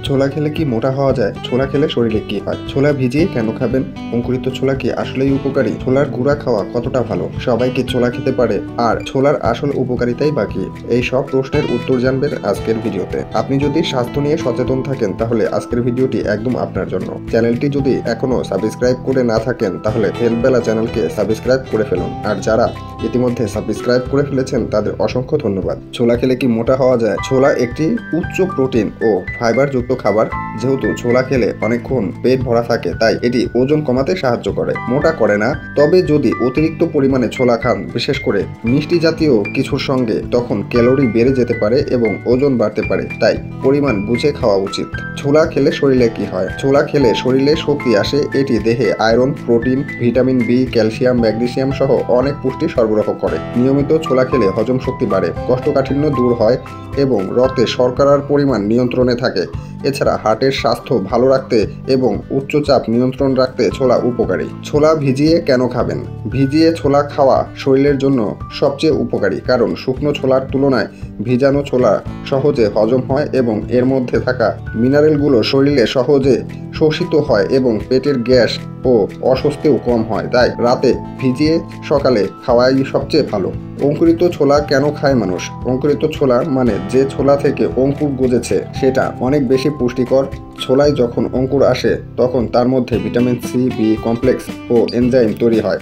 ছোলা খেলে কি মোটা হওয়া যায়? ছোলা খেলে শরীরে কি হয়? ছোলা ভিজিয়ে কেন খাবেন? অঙ্কুরিত ছোলা কি আসলেই উপকারী? ছোলার গুঁড়া খাওয়া কতটা ভালো? সবাই কি ছোলা খেতে পারে? আর ছোলার আসল উপকারিতাই বা কি? এই সব প্রশ্নের উত্তর জানবেন আজকের ভিডিওতে। আপনি যদি স্বাস্থ্য নিয়ে সচেতন থাকেন তাহলে আজকের ভিডিওটি একদম আপনার জন্য। চ্যানেলটি যদি এখনো সাবস্ক্রাইব করে না থাকেন তাহলে হেলথবেলা চ্যানেলকে সাবস্ক্রাইব করে ফেলুন। আর যারা ইতিমধ্যে সাবস্ক্রাইব করে ফেলেছেন তাদের অসংখ্য ধন্যবাদ। ছোলা খেলে কি মোটা হওয়া যায়? ছোলা একটি উচ্চ প্রোটিন ও ফাইবার যুক্ত খাবার। যেহেতু ছোলা খেলে অনেকক্ষণ পেট ভরা থাকে তাই এটি ওজন কমাতে সাহায্য করে, মোটা করে না। তবে যদি অতিরিক্ত পরিমাণে ছোলা খান, বিশেষ করে মিষ্টি জাতীয় কিছুর সঙ্গে, তখন ক্যালোরি বেড়ে যেতে পারে এবং ওজন বাড়তে পারে। তাই পরিমাণ বুঝে খাওয়া উচিত। ছোলা খেলে শরীরে কি হয়? ছোলা খেলে শরীরে শক্তি আসে। এটি দেহে iron, protein, vitamin B, calcium, magnesium সহ অনেক পুষ্টি সরবরাহ করে। নিয়মিত ছোলা খেলে হজম শক্তি বাড়ে, কোষ্ঠকাঠিন্য দূর হয় এবং রক্তে শর্করার পরিমাণ নিয়ন্ত্রণে থাকে। এছাড়া হার্টের স্বাস্থ্য ভালো রাখতে এবং উচ্চ চাপ নিয়ন্ত্রণ রাখতে ছোলা উপকারী। ছোলা ভিজিয়ে কেন খাবেন? ভিজিয়ে ছোলা খাওয়া শরীরের জন্য সবচেয়ে উপকারী, কারণ শুকনো ছোলার তুলনায় ভিজানো ছোলা সহজে হজম হয় এবং এর মধ্যে থাকা মিনারেলগুলো শরীরে সহজে শোষিত হয় এবং পেটের গ্যাস ও অস্বস্তিও কম হয়। তাই রাতে ভিজিয়ে সকালে খাওয়াই সবচেয়ে ভালো। অঙ্কুরিত ছোলা কেন খায় মানুষ? অঙ্কুরিত ছোলা মানে যে ছোলা থেকে অঙ্কুর গজেছে সেটা অনেক বেশি পুষ্টিকর। ছোলায় যখন অঙ্কুর আসে তখন তার মধ্যে ভিটামিন সি, বি কমপ্লেক্স ও এনজাইম তৈরি হয়,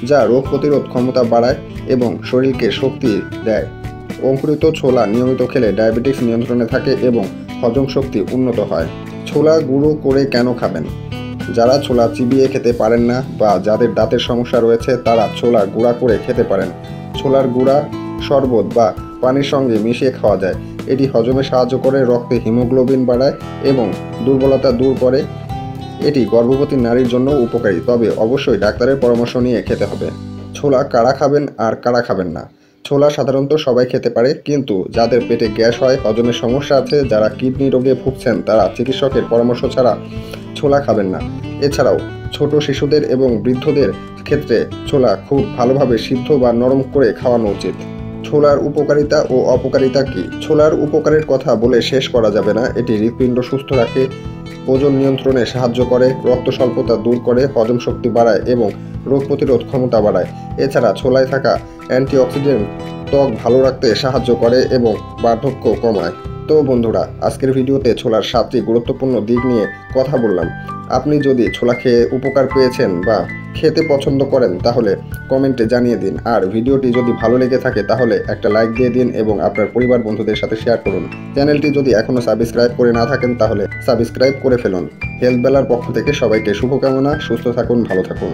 যা রোগ প্রতিরোধ ক্ষমতা বাড়ায় এবং শরীরকে শক্তি দেয়। অঙ্কুরিত ছোলা নিয়মিত খেলে ডায়াবেটিস নিয়ন্ত্রণে থাকে এবং হজম শক্তি উন্নত হয়। ছোলা গুঁড়ো করে কেন খাবেন? যারা ছোলা চিবিয়ে খেতে পারেন না বা যাদের দাঁতের সমস্যা রয়েছে তারা ছোলা গুঁড়া করে খেতে পারেন। ছোলার গুঁড়া শরবত বা পানির সঙ্গে মিশিয়ে খাওয়া যায়। এটি হজমে সাহায্য করে, রক্তে হিমোগ্লোবিন বাড়ায় এবং দুর্বলতা দূর করে। এটি গর্ভবতী নারীর জন্য উপকারী, তবে অবশ্যই ডাক্তারের পরামর্শ নিয়ে খেতে হবে। ছোলা কারা খাবেন আর কারা খাবেন না? ছোলা সাধারণত সবাই খেতে পারে, কিন্তু যাদের পেটে গ্যাস হয়, হজমের সমস্যা আছে, যারা কিডনি রোগে ভুগছেন তারা চিকিৎসকের পরামর্শ ছাড়া ছোলা খাবেন না। এছাড়াও ছোট শিশুদের এবং বৃদ্ধদের ক্ষেত্রে ছোলা খুব ভালোভাবে সিদ্ধ বা নরম করে খাওয়ানো উচিত। ছোলার উপকারিতা ও অপকারিতা কি? ছোলার উপকারের কথা বলে শেষ করা যাবে না। এটি হৃৎপিণ্ড সুস্থ রাখে, ওজন নিয়ন্ত্রণে সাহায্য করে, রক্ত স্বল্পতা দূর করে, হজম শক্তি বাড়ায় এবং রোগ প্রতিরোধ ক্ষমতা বাড়ায়। এছাড়া ছোলায় থাকা অ্যান্টিঅক্সিডেন্ট ত্বক ভালো রাখতে সাহায্য করে এবং বার্ধক্য কমায়। তো বন্ধুরা, আজকের ভিডিওতে ছোলার 7টি গুরুত্বপূর্ণ দিক নিয়ে কথা বললাম। আপনি যদি ছোলা খেয়ে উপকার পেয়েছেন বা খেতে পছন্দ করেন তাহলে কমেন্টে জানিয়ে দিন। আর ভিডিওটি যদি ভালো লেগে থাকে তাহলে একটা লাইক দিয়ে দিন এবং আপনার পরিবার বন্ধুদের সাথে শেয়ার করুন। চ্যানেলটি যদি এখনও সাবস্ক্রাইব করে না থাকেন তাহলে সাবস্ক্রাইব করে ফেলুন। হেলথবেলার পক্ষ থেকে সবাইকে শুভকামনা। সুস্থ থাকুন, ভালো থাকুন।